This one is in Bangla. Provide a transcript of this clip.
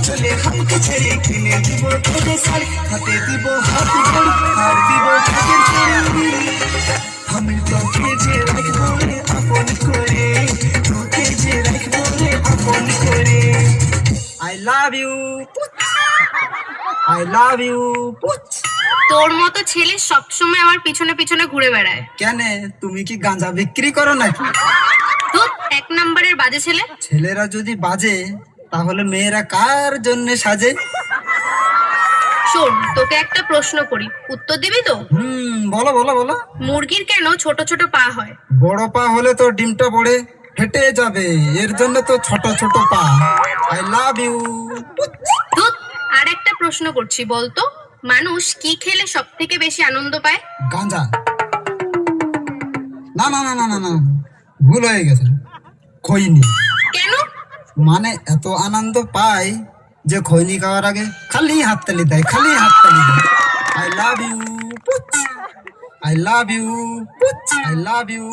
চলে হামকে ছেড়ে কিনে দিব তোদের শাড়ি হাতে দিব হাতে ঘড়ি আর দিব হাতের চড়ি আমি তোকে যে রাখবো রে আপন করে তোকে যে রাখবো রে আপন করে I love you I love you তোর মতো ছেলে সবসময় আমার পিছনে পিছনে ঘুরে বেড়ায়। কেন তুমি কি গাঁজা বিক্রি করো নাকি? ধুর, এক নম্বরের বাজে ছেলে। ছেলেরা যদি বাজে তাহলে মেয়েরা কার জন্য সাজে? শোন, তোকে একটা প্রশ্ন করি, উত্তর দিবি তো? বলো বলো বলো। মুরগির কেন ছোট ছোট পা হয়? বড় পা হলে তো ডিমটা পড়ে ফেটে যাবে, এর জন্য তো ছোট ছোট পা। I love you. ধুর, আর একটা প্রশ্ন করছি, বলতো মানুষ কি খেলে সব থেকে বেশি আনন্দ পায়? গাঁজা। না না না না না না, ভুল হয়ে গেছে, খৈনি। কেন? মানে এত আনন্দ পায় যে খৈনি খাওয়ার আগে খালি হাততালি দেয়, খালি হাততালি দেয়। I love you, I love you, I love you.